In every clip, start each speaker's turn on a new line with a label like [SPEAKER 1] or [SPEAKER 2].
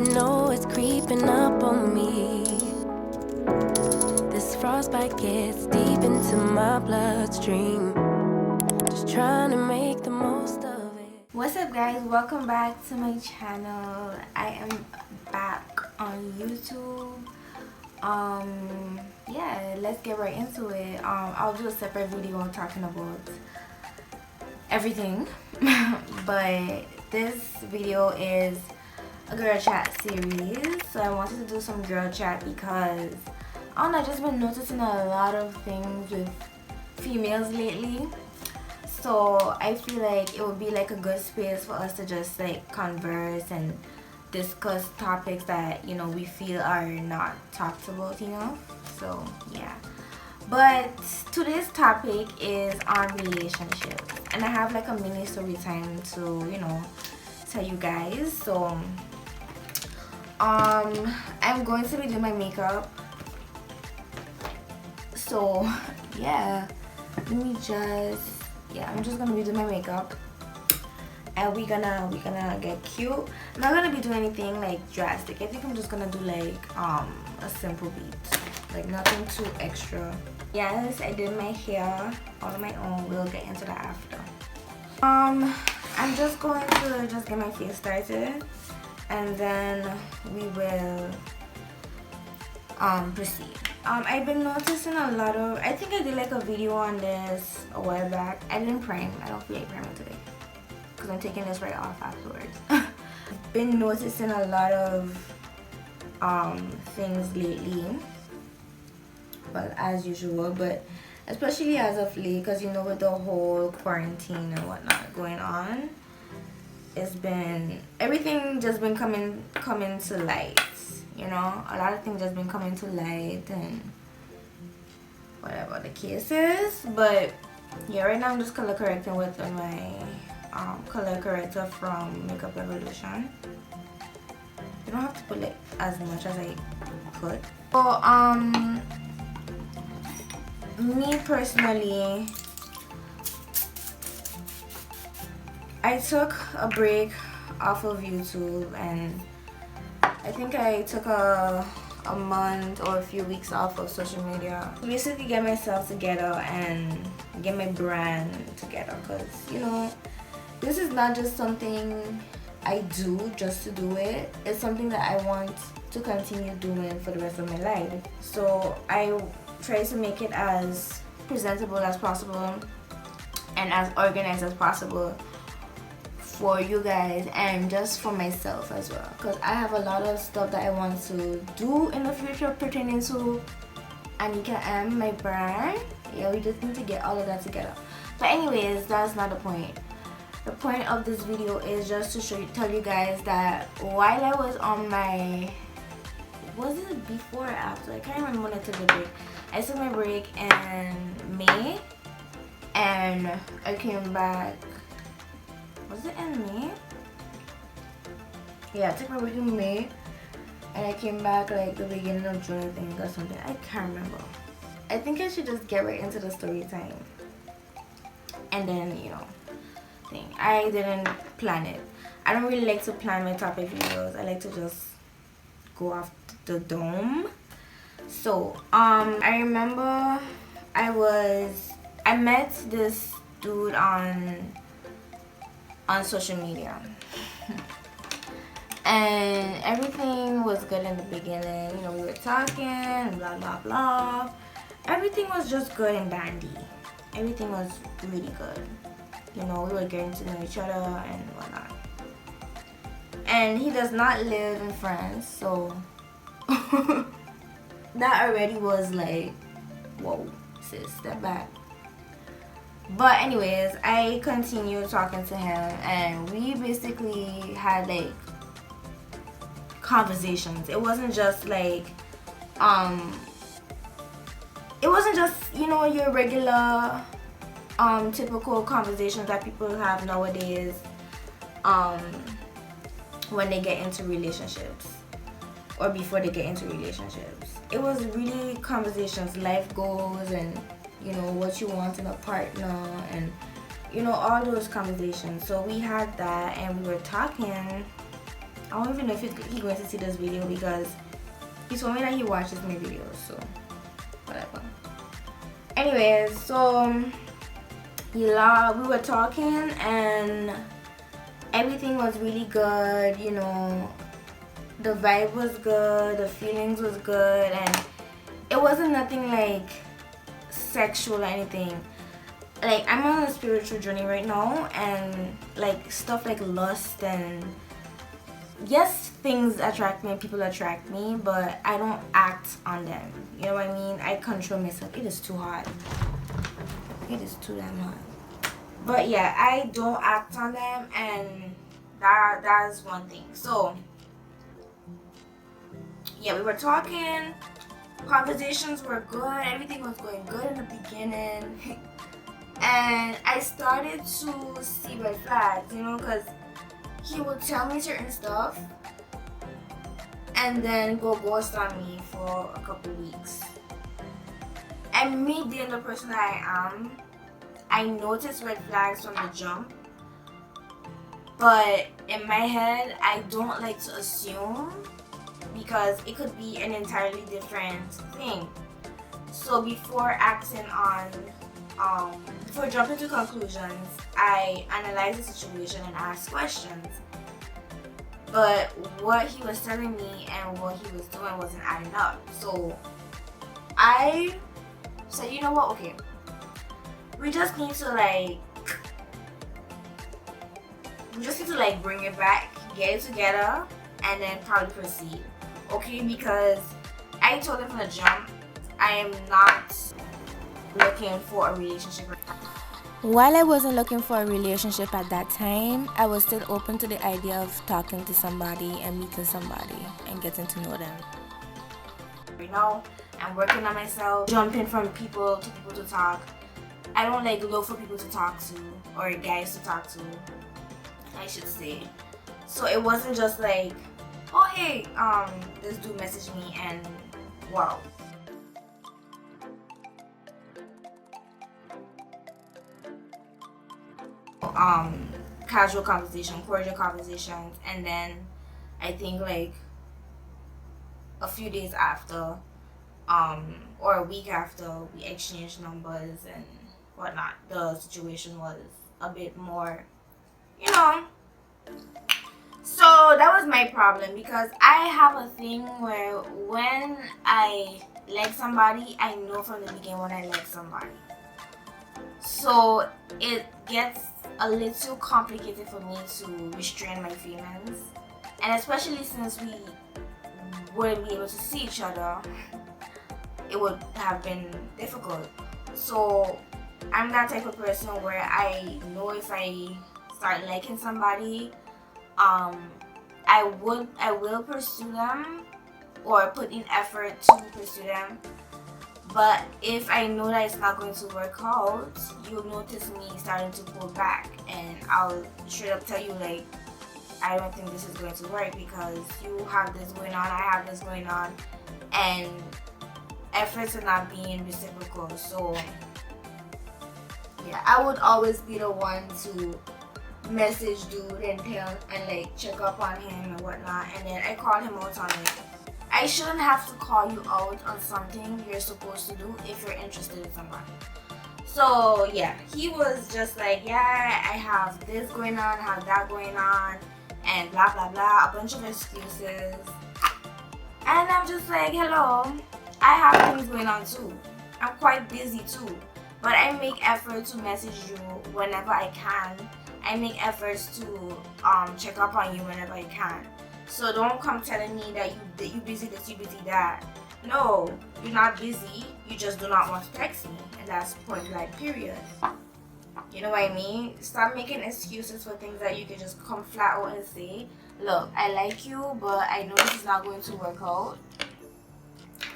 [SPEAKER 1] you know it's creeping up on me. This frostbite gets deep into my bloodstream. Just trying to make the most of it.
[SPEAKER 2] What's up, guys? Welcome back to my channel. I am back on YouTube. Yeah, let's get right into it. I'll do a separate video talking about everything. But this video is a girl chat series. So I wanted to do some girl chat because I don't know, I've just been noticing a lot of things with females lately. So I feel like it would be like a good space for us to just like converse and discuss topics that, you know, we feel are not talked about enough. So yeah, but today's topic is on relationships, and I have like a mini story time to, you know, tell you guys. So I'm going to be doing my makeup. So yeah, I'm just gonna be doing my makeup, and we're gonna get cute. I'm not gonna be doing anything like drastic. I think I'm just gonna do like a simple beat, like nothing too extra. Yes, I did my hair all on my own. We'll get into that after. I'm just going to get my face started, and then we will proceed. I've been noticing a lot of, I think I did like a video on this a while back. I didn't prime. I don't feel like priming today because I'm taking this right off afterwards. I've been noticing a lot of things lately, well, as usual, but especially as of late, because you know, with the whole quarantine and whatnot going on, it's been, everything just been coming to light. You know, a lot of things just been coming to light and whatever the case is. But yeah, right now I'm just color correcting with my color corrector from Makeup Revolution. You don't have to put like as much as I put. So me personally, I took a break off of YouTube, and I think I took a month or a few weeks off of social media to basically get myself together and get my brand together, because you know, this is not just something I do just to do it. It's something that I want to continue doing for the rest of my life. So I try to make it as presentable as possible and as organized as possible for you guys, and just for myself as well, because I have a lot of stuff that I want to do in the future pertaining to Anika and my brand. Yeah, we just need to get all of that together. But anyways, that's not the point. The point of this video is just to tell you guys that while I was on my, was it before or after? I can't remember when I took the break. I took my break in May, and I came back. Was it in May? Yeah, I took my break in May, and I came back like the beginning of June, I think, or something. I can't remember. I think I should just get right into the story time. And then, you know, I didn't plan it. I don't really like to plan my topic videos. I like to just go off the dome. So, I remember I met this dude on social media. And everything was good in the beginning. You know, we were talking, blah, blah, blah. Everything was just good and dandy. Everything was really good. You know, we were getting to know each other and whatnot. And he does not live in France, so that already was like, whoa, sis, step back. But anyways, I continued talking to him, and we basically had like conversations. It wasn't just like it wasn't just, you know, your regular typical conversations that people have nowadays when they get into relationships or before they get into relationships. It was really conversations, life goals, and you know, what you want in a partner, and you know, all those conversations. So we had that, and we were talking, I don't even know if he's going to see this video because he told me that he watches my videos, so whatever. Anyways, so we were talking and everything was really good, you know. The vibe was good, the feelings was good, and it wasn't nothing like sexual or anything. Like, I'm on a spiritual journey right now, and like stuff like lust and yes, things attract me and people attract me, but I don't act on them. You know what I mean? I control myself. It is too hot. It is too damn hot. But yeah, I don't act on them, and that's one thing. So yeah, we were talking, conversations were good, everything was going good in the beginning. And I started to see red flags, you know, because he would tell me certain stuff and then go ghost on me for a couple weeks. And me being the person that I am, I noticed red flags from the jump. But in my head, I don't like to assume because it could be an entirely different thing. So before acting on before jumping to conclusions, I analyze the situation and ask questions. But what he was telling me and what he was doing wasn't adding up. So I said, you know what, okay, we just need to bring it back, get it together, and then probably proceed. Okay, because I told him from the jump, I am not looking for a relationship.
[SPEAKER 1] While I wasn't looking for a relationship at that time, I was still open to the idea of talking to somebody and meeting somebody and getting to know them.
[SPEAKER 2] Right now, I'm working on myself, jumping from people to talk. I don't like look for people to talk to or guys to talk to, I should say. So it wasn't just like, oh hey, this dude messaged me and wow. Casual conversation, cordial conversations, and then I think like a few days after, or a week after, we exchanged numbers and whatnot. The situation was a bit more, you know. So that was my problem because I have a thing where when I like somebody, I know from the beginning when I like somebody. So it gets a little complicated for me to restrain my feelings, and especially since we wouldn't be able to see each other, it would have been difficult. So I'm that type of person where I know if I start liking somebody, I will pursue them or put in effort to pursue them. But if I know that it's not going to work out, you'll notice me starting to pull back, and I'll straight up tell you like, I don't think this is going to work because you have this going on, I have this going on, and efforts are not being reciprocal. So yeah, I would always be the one to message dude and tell and like check up on him and whatnot, and then I call him out on it. I shouldn't have to call you out on something you're supposed to do if you're interested in somebody. So yeah, he was just like, yeah, I have this going on, I have that going on, and blah blah blah, a bunch of excuses. And I'm just like, hello, I have things going on too. I'm quite busy too. But I make effort to message you whenever I can. I make efforts to check up on you whenever I can. So don't come telling me that you busy this, you busy that. No, you're not busy. You just do not want to text me, and that's point blank period. You know what I mean? Stop making excuses for things that you can just come flat out and say, look, I like you, but I know this is not going to work out.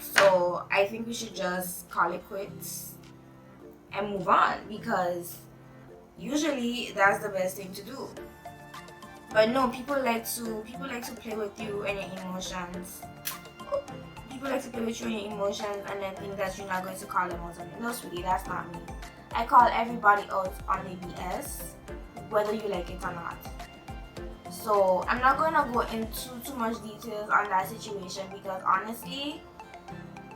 [SPEAKER 2] So I think we should just call it quits and move on, because usually that's the best thing to do. But no, people like to play with you and your emotions. People like to play with you and your emotions and then think that you're not going to call them out on it. No, sweetie, that's not me. I call everybody out on the BS, whether you like it or not. So I'm not gonna go into too much details on that situation because honestly,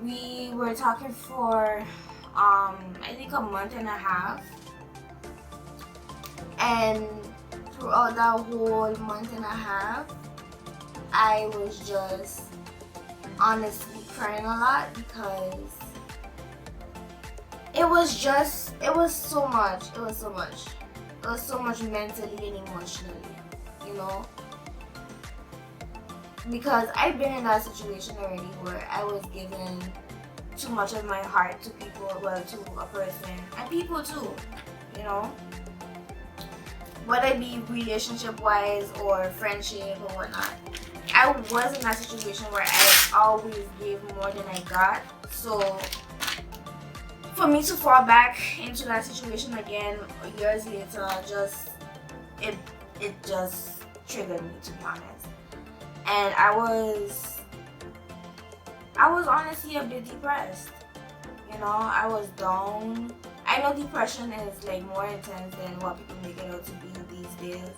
[SPEAKER 2] we were talking for I think a month and a half, and throughout that whole month and a half, I was just honestly crying a lot because it was so much. It was so much mentally and emotionally, you know. Because I've been in that situation already where I was giving too much of my heart to people, well, to a person, and people too, you know. Whether it be relationship wise or friendship or whatnot. I was in that situation where I always gave more than I got. So for me to fall back into that situation again years later, it just triggered me, to be honest. And I was honestly a bit depressed. You know, I was down. I know depression is like more intense than what people make it out to be these days.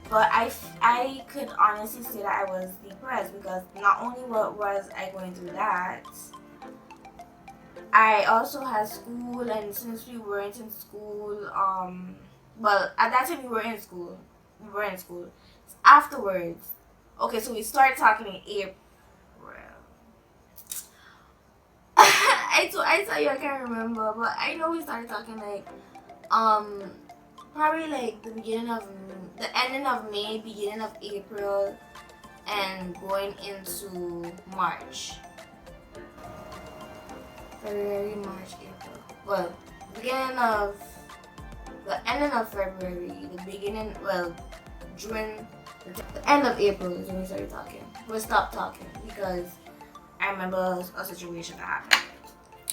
[SPEAKER 2] But I could honestly say that I was depressed because not only was I going through that, I also had school, and since we weren't in school, well, at that time we were in school. Afterwards, okay, so we started talking in April. I tell you I can't remember, but I know we started talking like probably like the ending of May, beginning of April, and going into March. February, March, April. Well, the ending of February, June, the end of April is when we started talking. We stopped talking because I remember a situation that happened.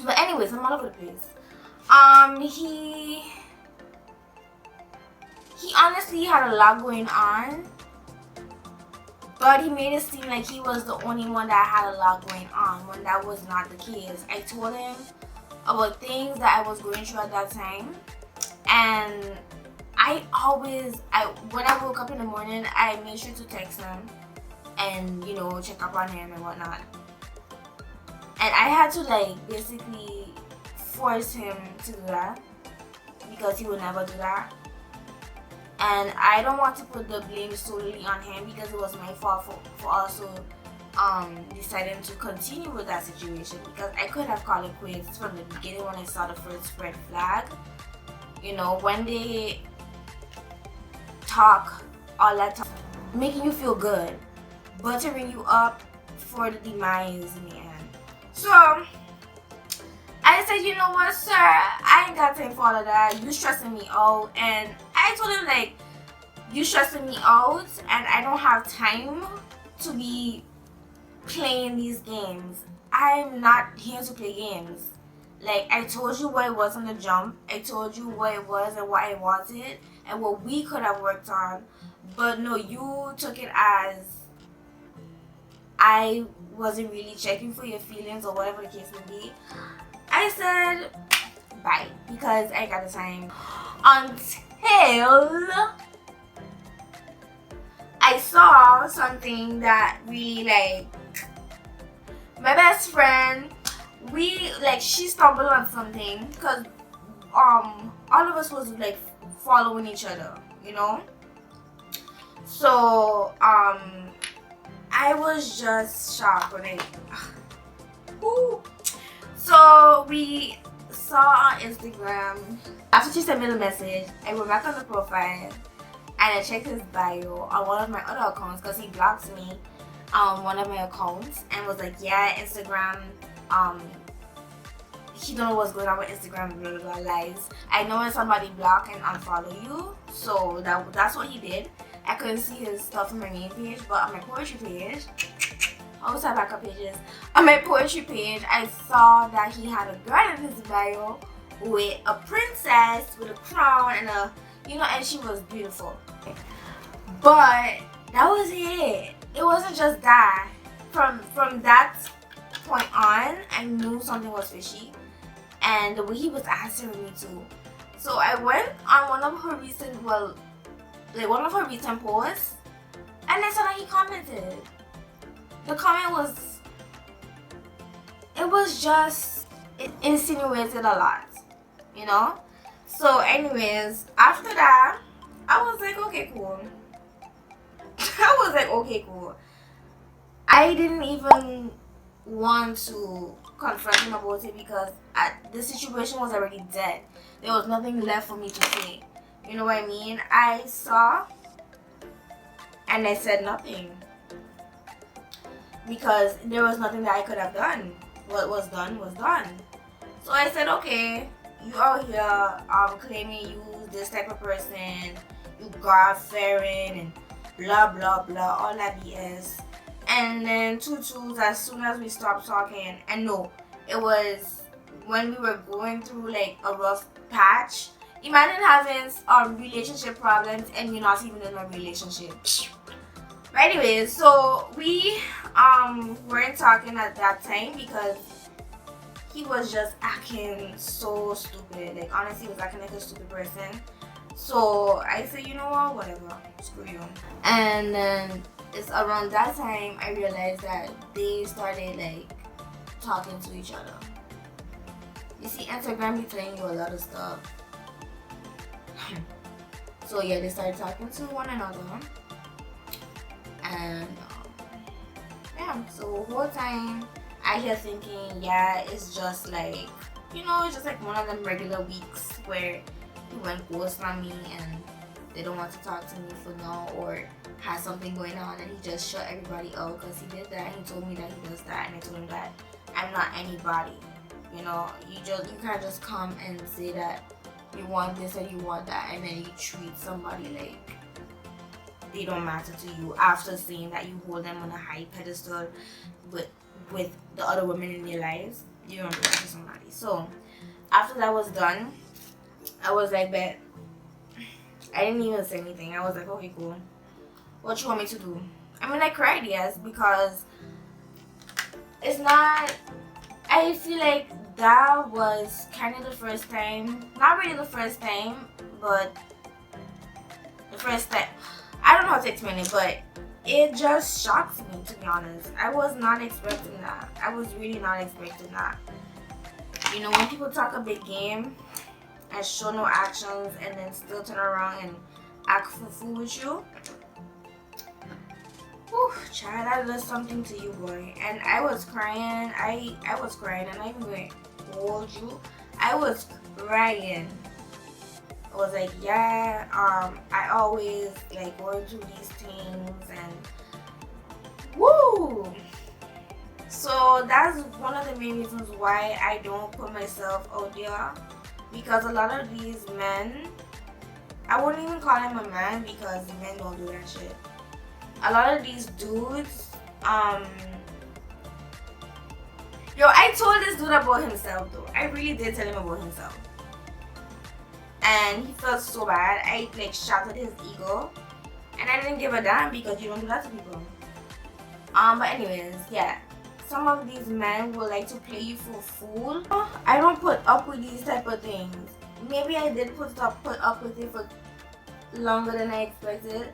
[SPEAKER 2] But anyways, I'm all over the place. He honestly had a lot going on, but he made it seem like he was the only one that had a lot going on when that was not the case. I told him about things that I was going through at that time, and when I woke up in the morning, I made sure to text him and, you know, check up on him and whatnot. And I had to like basically force him to do that because he would never do that. And I don't want to put the blame solely on him because it was my fault for also deciding to continue with that situation, because I could have called it quits from the beginning when I saw the first red flag. You know, when they talk all that time, making you feel good, buttering you up for the demise in the end. So I said, you know what, sir, I ain't got time for all of that. You stressing me out. And I told him, like, you stressing me out and I don't have time to be playing these games. I'm not here to play games. Like, I told you what it was on the jump. I told you what it was and what I wanted and what we could have worked on. But no, you took it as I wasn't really checking for your feelings or whatever the case may be. I said bye because I got the time. Until I saw something that really, like, my best friend, she stumbled on something because all of us was like following each other, you know. So I was just shocked when so we saw on Instagram. After she sent me the message, I went back on the profile and I checked his bio on one of my other accounts because he blocked me on one of my accounts and was like, yeah, Instagram, he don't know what's going on with Instagram, blah, blah, blah, lies. I know when somebody block and unfollow you, so that's what he did. I couldn't see his stuff on my main page, but on my poetry page, I also have backup pages. On my poetry page, I saw that he had a girl in his bio with a princess with a crown and and she was beautiful. But that was it. It wasn't just that. From that point on, I knew something was fishy, and the way he was answering me too. So I went on one of her recent posts, And then so that he commented. The comment was, it was just, it insinuated a lot, you know? So anyways, after that, I was like, okay, cool. I was like, okay, cool. I didn't even want to confront him about it because the situation was already dead. There was nothing left for me to say. You know what I mean? I saw and I said nothing because there was nothing that I could have done. What was done was done. So I said, okay, you out here claiming you this type of person, you God-fearing and blah blah blah, all that BS. And then tutus, as soon as we stopped talking, and no, it was when we were going through like a rough patch. Imagine having relationship problems and you're not even in a relationship. But anyways, so we weren't talking at that time because he was just acting so stupid. Like honestly, he was acting like a stupid person. So I said, you know what, whatever, screw you. And then it's around that time I realized that they started like talking to each other. You see, Instagram be telling you a lot of stuff. So yeah, they started talking to one another. And yeah, so the whole time I hear thinking, yeah, it's just like, you know, it's just like one of them regular weeks where he went ghost on me and they don't want to talk to me for now, or has something going on and he just shut everybody out because he did that. He told me that he does that, and I told him that I'm not anybody. You know, you can't just come and say that you want this or you want that, and then you treat somebody like they don't matter to you after saying that you hold them on a high pedestal with the other women in their lives. You don't do that to somebody. So after that was done, I was like, bet. I didn't even say anything. I was like, okay, cool. What you want me to do? I mean, I cried, yes, because it's not. I feel like that was kind of the first time. Not really the first time, but the first time. I don't know how to explain it, but it just shocked me, to be honest. I was not expecting that. I was really not expecting that. You know, when people talk a big game and show no actions and then still turn around and act fool with you. Whew, child, that does something to you, boy. And I was crying. I was crying, and I'm even going to hold you. I was crying. I was like, yeah, I always like going through these things and woo. So that's one of the main reasons why I don't put myself out there, because a lot of these men, I wouldn't even call him a man because men don't do that shit. A lot of these dudes, yo, I told this dude about himself though. I really did tell him about himself. And he felt so bad. I like shattered his ego. And I didn't give a damn because you don't do that to people. But anyways, yeah. Some of these men will like to play you for a fool. I don't put up with these type of things. Maybe I did put up with it for longer than I expected.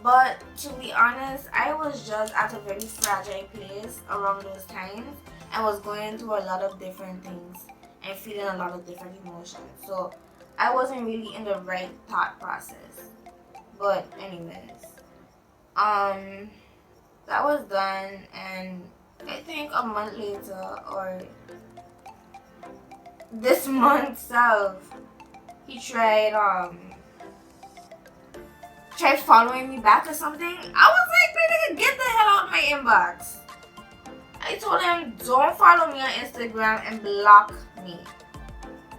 [SPEAKER 2] But to be honest, I was just at a very fragile place around those times. I was going through a lot of different things and feeling a lot of different emotions. So I wasn't really in the right thought process. But anyways, that was done, and I think a month later or this month self, he tried following me back or something. I was like, nigga, get the hell out of my inbox. I told him, don't follow me on Instagram and block me.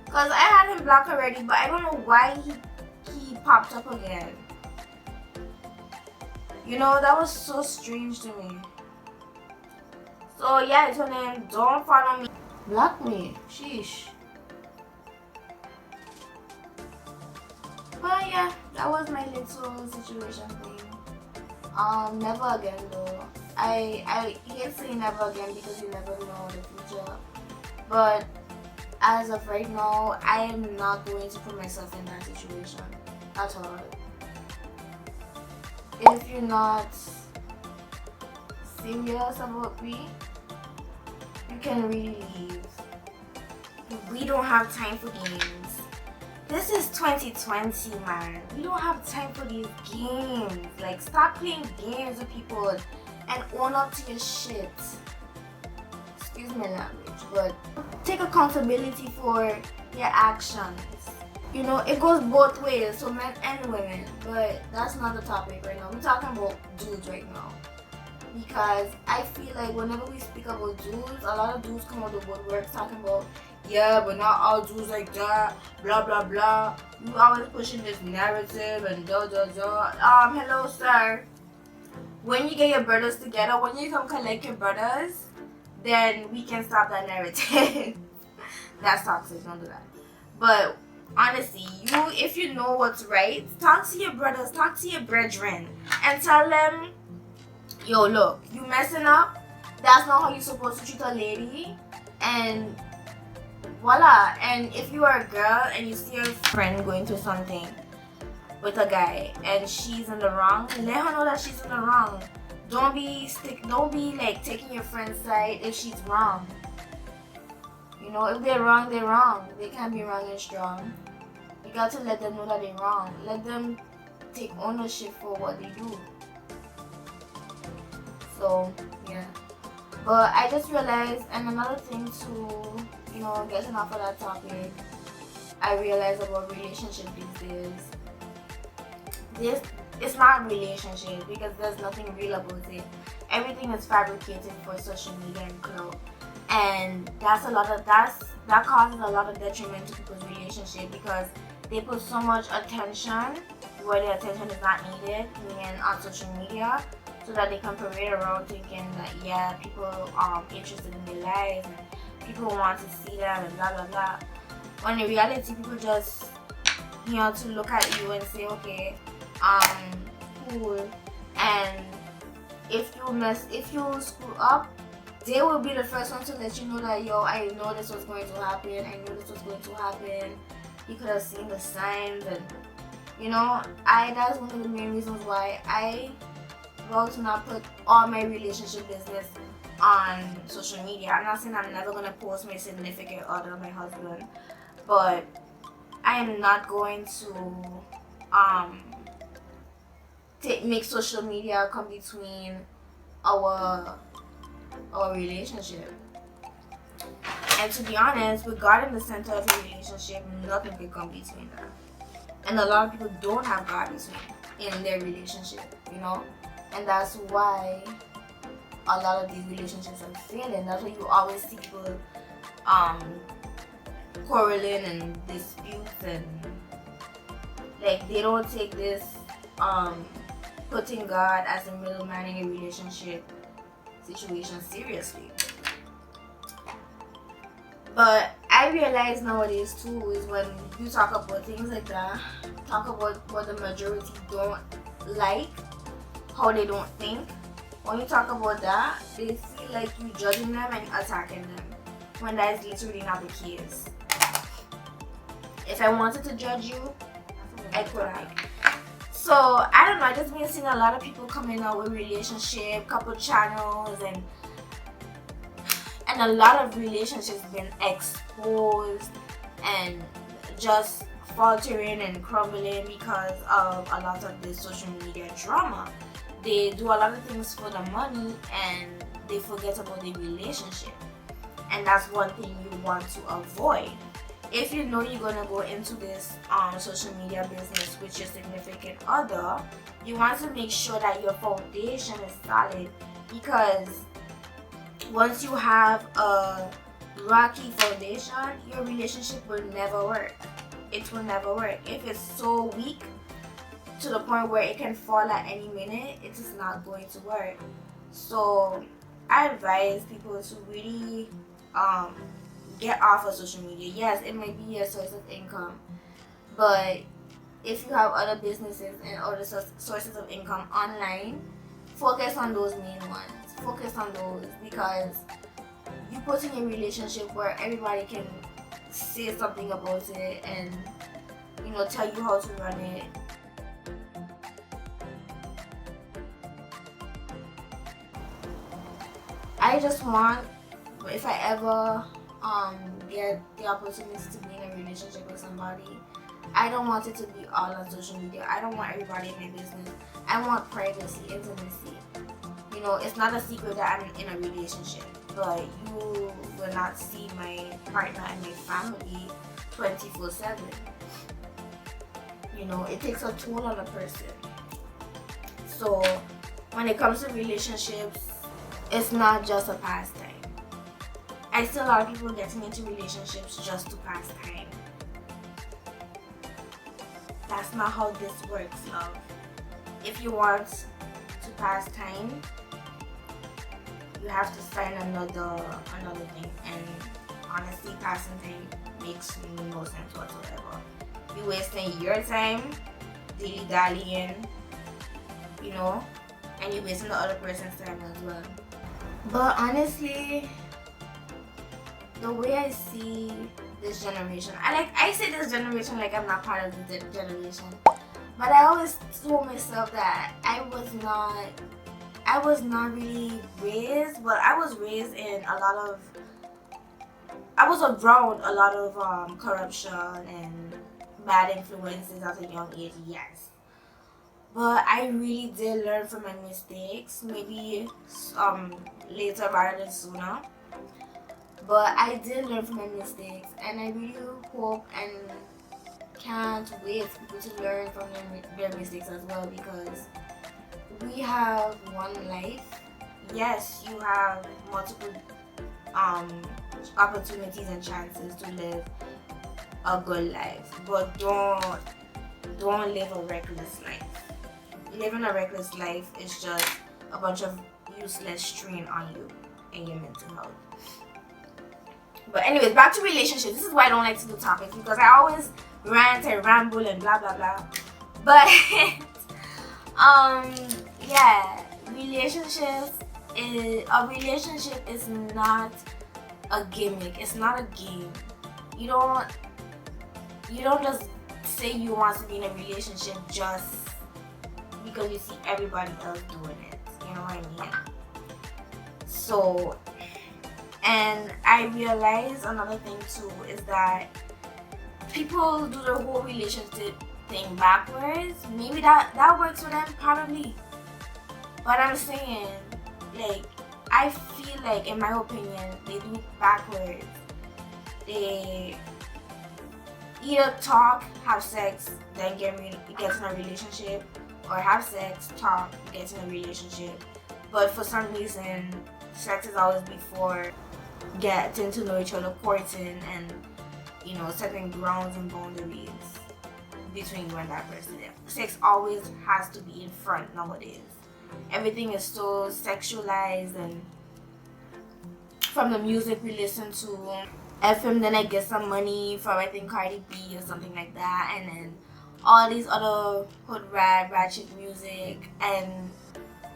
[SPEAKER 2] Because I had him blocked already, but I don't know why he popped up again. You know, that was so strange to me. So yeah, I told him, don't follow me. Block me. Sheesh. But yeah, that was my little situation thing. Never again though. I hate saying never again because you never know the future. But as of right now, I am not going to put myself in that situation at all. if you're not serious about me, you can really leave. We don't have time for games. This is 2020, man. We don't have time for these games. Like, stop playing games with people and own up to your shit. Excuse my language, but take accountability for your actions. You know, it goes both ways, so men and women. But that's not the topic right now. We're talking about dudes right now. Because I feel like whenever we speak about dudes, a lot of dudes come out of the woodwork talking about, yeah, but not all dudes like that, blah blah blah. You always pushing this narrative and da da da. Hello sir. When you get your brothers together, when you come collect your brothers, then we can stop that narrative. That's toxic, don't do that. But honestly, if you know what's right, talk to your brothers, talk to your brethren, and tell them, yo, look, you messing up. That's not how you're supposed to treat a lady. And voila. And if you are a girl and you see your friend going through something with a guy and she's in the wrong, let her know that she's in the wrong. Don't be like taking your friend's side if she's wrong. You know, if they're wrong, they're wrong. They can't be wrong and strong. You got to let them know that they're wrong. Let them take ownership for what they do. So, yeah. But I just realized, and another thing to, you know, getting off of that topic, I realized about relationship these days. It's not a relationship because there's nothing real about it. Everything is fabricated for social media and clout. And that causes a lot of detriment to people's relationship because they put so much attention where the attention is not needed, meaning on social media, so that they can parade around thinking that, yeah, people are interested in their lives and people want to see them and blah blah blah. When in reality, people just, you know, to look at you and say, okay, cool. And if you screw up, they will be the first one to let you know that, yo, I know this was going to happen. I knew this was going to happen. You could have seen the signs, and you know, that's one of the main reasons why I vow to not put all my relationship business on social media. I'm not saying I'm never gonna post my significant other, my husband, but I am not going to make social media come between our relationship. And to be honest, regarding the center of your relationship, nothing can come between that. And a lot of people don't have God in their relationship, you know? And that's why a lot of these relationships are failing. That's why you always see people quarreling and disputes, and like they don't take this putting God as a middleman in a relationship situation seriously. But I realize nowadays too is when you talk about things like that, talk about what the majority don't like, how they don't think. When you talk about that, they feel like you judging them and attacking them, when that is literally not the case. If I wanted to judge you, I could have. So I don't know, I just been seeing a lot of people coming out with relationship, couple channels, and a lot of relationships been exposed and just faltering and crumbling because of a lot of this social media drama. They do a lot of things for the money and they forget about the relationship. And that's one thing you want to avoid. If you know you're gonna go into this social media business with your significant other, you want to make sure that your foundation is solid, because once you have a rocky foundation, your relationship will never work. It will never work. If it's so weak to the point where it can fall at any minute, it is not going to work. So I advise people to really get off of social media. Yes, it might be a source of income, but if you have other businesses and other sources of income online, focus on those main ones. Focus on those, because you put in a relationship where everybody can say something about it and, you know, tell you how to run it. I just want, if I ever get the opportunity to be in a relationship with somebody, I don't want it to be all on social media. I don't want everybody in my business. I want privacy, intimacy. You know, it's not a secret that I'm in a relationship, but you will not see my partner and my family 24/7. You know, it takes a toll on a person. So when it comes to relationships, it's not just a pastime. I see a lot of people getting into relationships just to pass time. That's not how this works, love. If you want to pass time, you have to find another thing. And honestly, passing time makes no sense whatsoever. You're wasting your time dilly-dallying, you know, and you're wasting the other person's time as well. But honestly, the way I see this generation, I say this generation like I'm not part of the generation, but I always told myself that I was not really raised, but I was raised in I was around a lot of corruption and bad influences at a young age, yes. But I really did learn from my mistakes, maybe later rather than sooner. But I did learn from my mistakes, and I really hope and can't wait for people to learn from their mistakes as well, because we have one life. Yes, you have multiple opportunities and chances to live a good life, but don't live a reckless life. Living a reckless life is just a bunch of useless strain on you and your mental health. But anyways, back to relationships. This is why I don't like to do topics, because I always rant and ramble and blah blah blah. But yeah, a relationship is not a gimmick. It's not a game. You don't just say you want to be in a relationship just because you see everybody else doing it. You know what I mean? So, and I realize another thing too is that people do their whole relationship thing backwards. Maybe that works for them, probably. But I'm saying, like, I feel like, in my opinion, they do it backwards. They either talk, have sex, then get in a relationship, or have sex, talk, get in a relationship. But for some reason, sex is always before getting to know each other, courting, and, you know, setting grounds and boundaries between you and that person. Sex always has to be in front nowadays. Everything is so sexualized, and from the music we listen to, FM, then I get some money from, I think, Cardi B or something like that, and then all these other hood ratchet music, and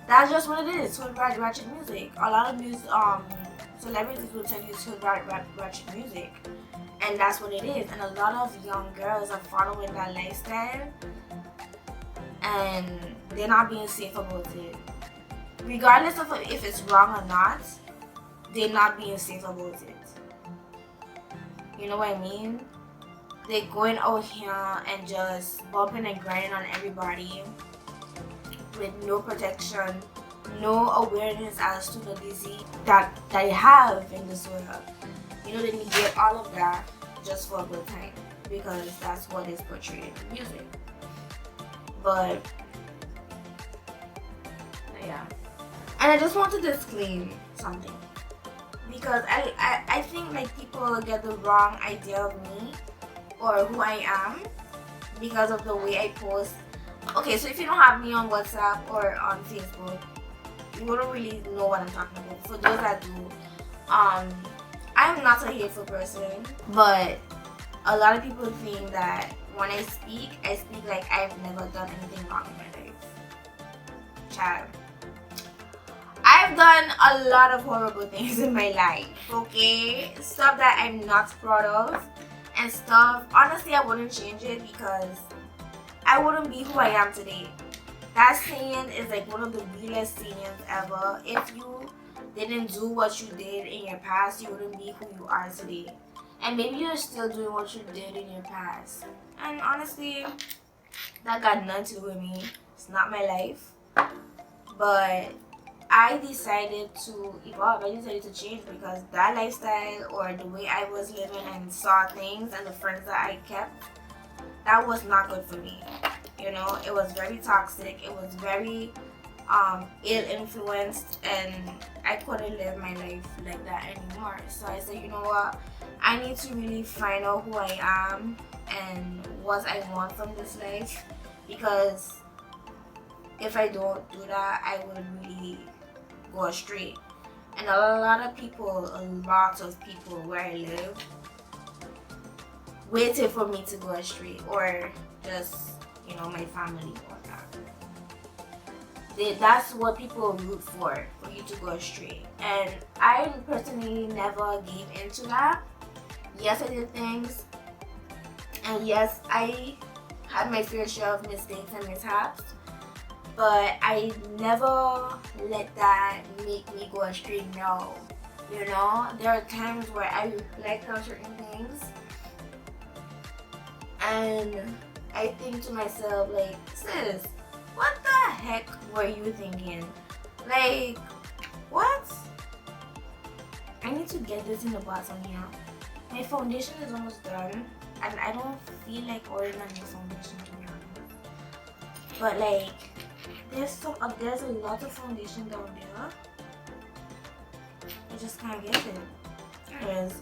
[SPEAKER 2] that's just what it is, hood ratchet music. A lot of celebrities will tell you it's hood ratchet music, and that's what it is. And a lot of young girls are following that lifestyle, and they're not being safe about it. Regardless of if it's wrong or not, they're not being safe about it. You know what I mean? They're going out here and just bumping and grinding on everybody with no protection, no awareness as to the disease that they have in this world. You know, they negate all of that just for a good time, because that's what is portrayed in the music. But yeah, and I just want to disclaim something, because I think like people get the wrong idea of me or who I am because of the way I post. Okay, so if you don't have me on WhatsApp or on Facebook, you wouldn't really know what I'm talking about. For those that do, I'm not a hateful person, but a lot of people think that when I speak like I've never done anything wrong in my life. Child, I've done a lot of horrible things in my life, okay? Stuff that I'm not proud of, and stuff, honestly, I wouldn't change it, because I wouldn't be who I am today. That saying is like one of the realest sayings ever. If you didn't do what you did in your past, you wouldn't be who you are today. And maybe you're still doing what you did in your past. And honestly, that got nothing to do with me. It's not my life. But I decided to evolve. I decided to change because that lifestyle or the way I was living and saw things and the friends that I kept, that was not good for me. You know, it was very toxic. It was very ill influenced, and I couldn't live my life like that anymore. So I said, you know what? I need to really find out who I am and what I want from this life, because if I don't do that, I will really go astray. And a lot of people where I live waited for me to go astray, or just, you know, my family or that. That's what people root for you to go astray. And I personally never gave into that. Yes, I did things, and yes, I had my fair share of mistakes and mishaps, but I never let that make me go astray. No, you know, there are times where I reflect on certain things and I think to myself, like, sis, what the heck were you thinking? Like, what? I need to get this in the bottom here. My foundation is almost done, and I don't feel like ordering a new foundation, to be honest. But like, there's a lot of foundation down there. I just can't get it. Anyways,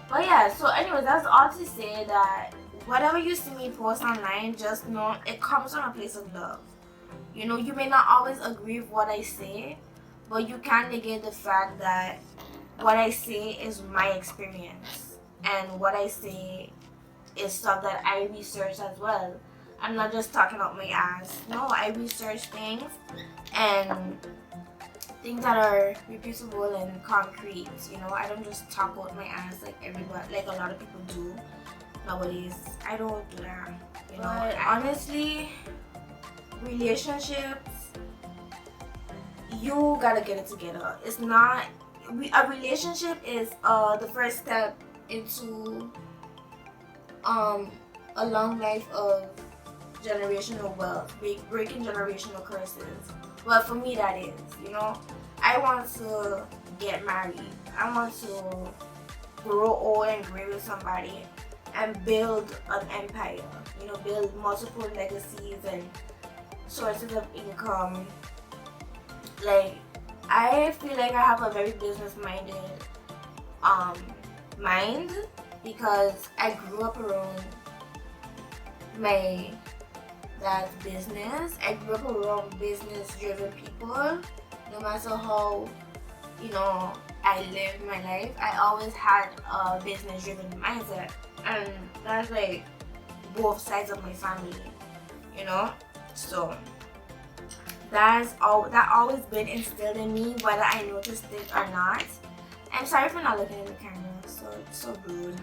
[SPEAKER 2] but yeah. So anyways, that's all to say that whatever you see me post online, just know it comes from a place of love. You know, you may not always agree with what I say, but you can't negate the fact that what I say is my experience, and what I say is stuff that I research as well. I'm not just talking out my ass. No, I research things, and things that are reputable and concrete. You know, I don't just talk out my ass like everybody, like a lot of people do nowadays. I don't do that. You know, but honestly, relationships, you gotta get it together. It's not a relationship is the first step into a long life of generational wealth, breaking generational curses. Well, for me that is, you know, I want to get married. I want to grow old and gray with somebody and build an empire, you know, build multiple legacies and sources of income. Like, I feel like I have a very business-minded mind, because I grew up around my dad's business. I grew up around business-driven people. No matter how, you know, I lived my life, I always had a business-driven mindset, and that's like both sides of my family, you know. So that always been instilled in me, whether I noticed it or not. I'm sorry for not looking in the camera, so it's so rude.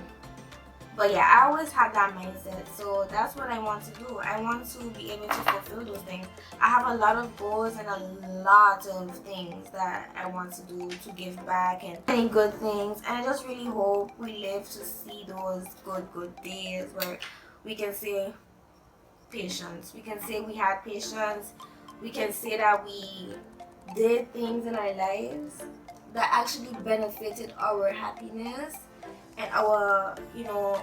[SPEAKER 2] But yeah, I always had that mindset, so that's what I want to do. I want to be able to fulfill those things. I have a lot of goals and a lot of things that I want to do to give back and many good things. And I just really hope we live to see those good days where we can say patience. We can say we had patience. We can say that we did things in our lives that actually benefited our happiness and our, you know,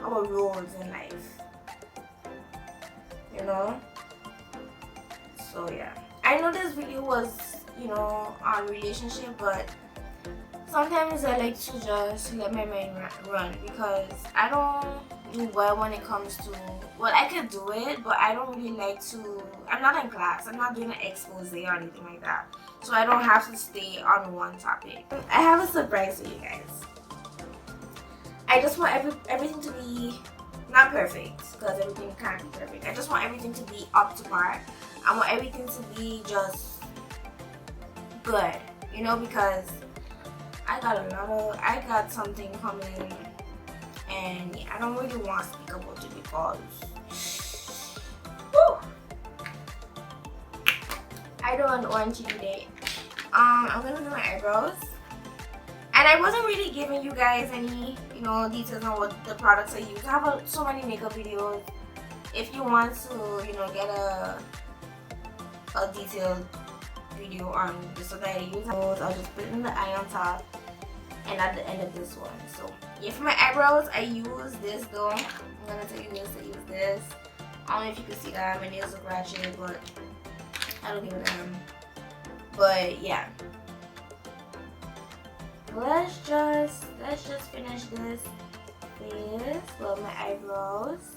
[SPEAKER 2] our roles in life, you know. So yeah, I know this video was, you know, on relationship, but sometimes I like to just let my mind run, because I don't do well when it comes to, well, I could do it, but I don't really like to, I'm not in class, I'm not doing an expose or anything like that, so I don't have to stay on one topic. I have a surprise for you guys. I just want everything to be not perfect, because everything can't be perfect. I just want everything to be up to par. I want everything to be just good, you know, because I got something coming, and I don't really want to speak about it because, whew, I don't want you to date. I'm gonna do my eyebrows. And I wasn't really giving you guys any, details on what the products I use. I have so many makeup videos. If you want to, get a detailed video on the stuff that I use, I'll just put in the eye on top and at the end of this one. So yeah, for my eyebrows, I use this though. I'm gonna tell you this. I use this. I don't know if you can see that. My nails look ratchet, but I don't give a damn. But yeah. Let's just finish this face. Well, my eyebrows.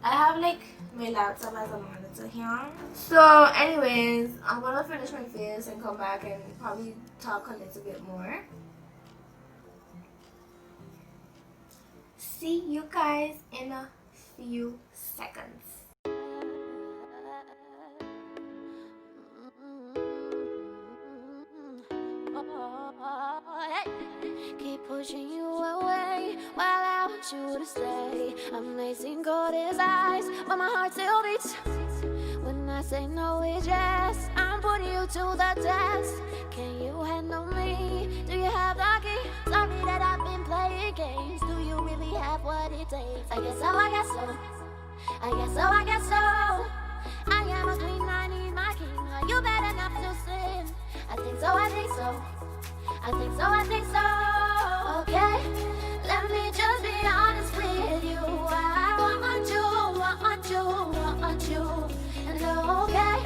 [SPEAKER 2] I have like my laptop as a monitor here. So anyways, I'm gonna finish my face and come back and probably talk a little bit more. See you guys in a few seconds.
[SPEAKER 3] Keep pushing you away while I want you to stay. I'm lacing gold as eyes, but my heart still beats. When I say no, it's yes. I'm putting you to the test. Can you handle me? Do you have the key? Sorry that I've been playing games. Do you really have what it takes? I guess so, I guess so. I guess so, I guess so. I am a queen, I need my king. Are you bad enough to sin? I think so, I think so. I think so, I think so. Okay, let me just be honest with you. I want you. And okay,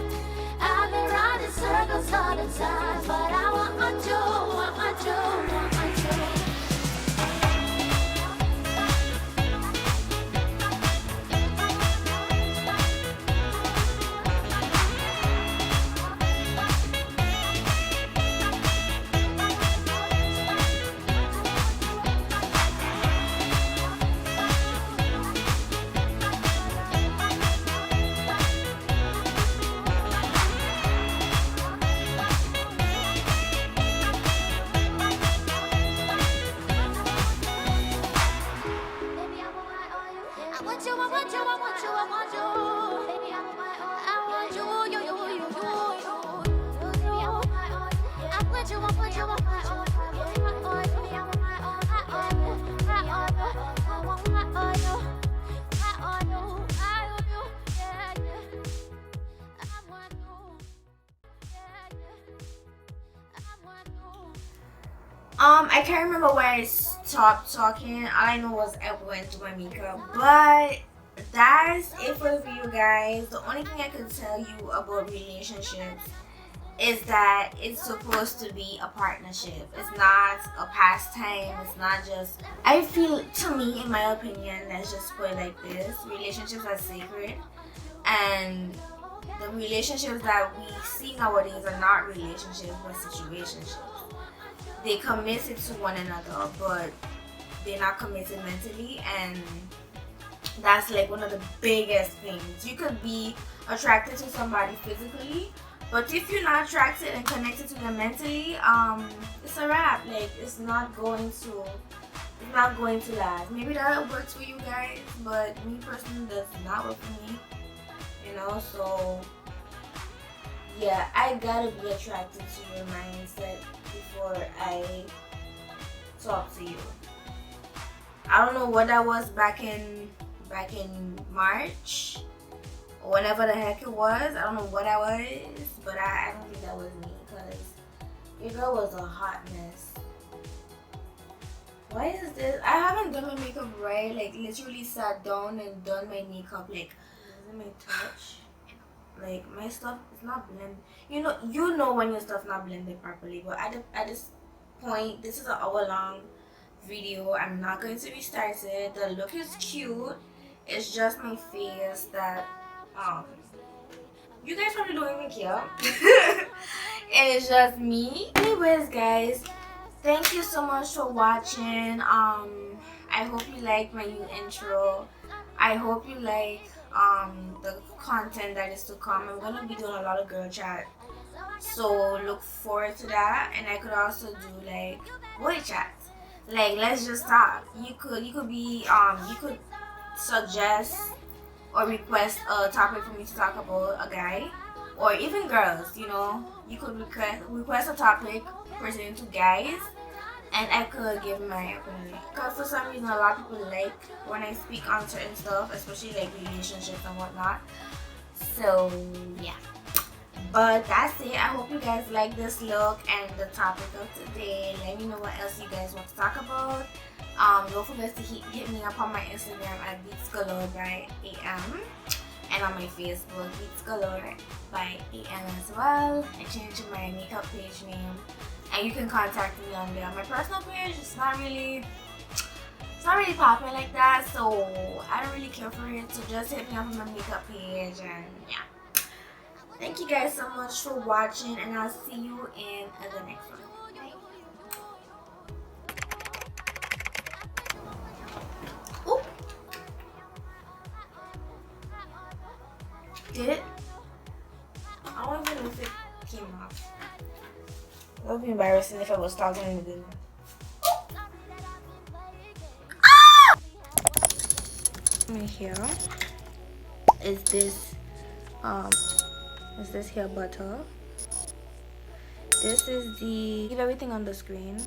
[SPEAKER 3] I've been running circles all the time, but I want you.
[SPEAKER 2] I can't remember where I stopped talking. All I know was I went to my makeup. But that's it for the video, guys. The only thing I can tell you about relationships is that it's supposed to be a partnership. It's not a pastime. It's not just... I feel, to me, in my opinion, let's just put it like this. Relationships are sacred. And the relationships that we see nowadays are not relationships, but situationships. They committed to one another, but they're not committed mentally, and that's like one of the biggest things. You could be attracted to somebody physically, but if you're not attracted and connected to them mentally, it's a wrap. Like, it's not going to last. Maybe that works for you guys, but me personally, does not work for me. So yeah, I gotta be attracted to your mindset before I talk to you. I don't know what that was back in March or whenever the heck it was. I don't know what I was, but I don't think that was me, because your girl was a hot mess. Why is this? I haven't done my makeup right. Like, literally sat down and done my makeup. Like, doesn't my touch? Like, my stuff is not blended. You know when your stuff not blended properly. But at this point, this is an hour-long video. I'm not going to restart it. The look is cute. It's just my face that you guys probably don't even care. And it's just me. Anyways, guys, thank you so much for watching. I hope you like my new intro. I hope you like the content that is to come. I'm gonna be doing a lot of girl chat, so look forward to that. And I could also do like boy chats. Like, let's just talk. You could suggest or request a topic for me to talk about a guy, or even girls, you know, you could request a topic pertaining to guys, and I could give my opinion. Because for some reason, a lot of people like when I speak on certain stuff, especially like relationships and whatnot. So yeah. But that's it. I hope you guys like this look and the topic of today. Let me know what else you guys want to talk about. Don't forget to hit me up on my Instagram at beatsgalore by AM, and on my Facebook beatsgalore by AM as well. I changed my makeup page name, and you can contact me on there. My personal page is not really popping like that, so I don't really care for it. So just hit me up on my makeup page, and yeah. Thank you guys so much for watching, and I'll see you in the next one. Oop. Did it? I don't even know if it came off. That would be embarrassing if I was talking and it didn't. Here is this hair butter. This is the, leave everything on the screen.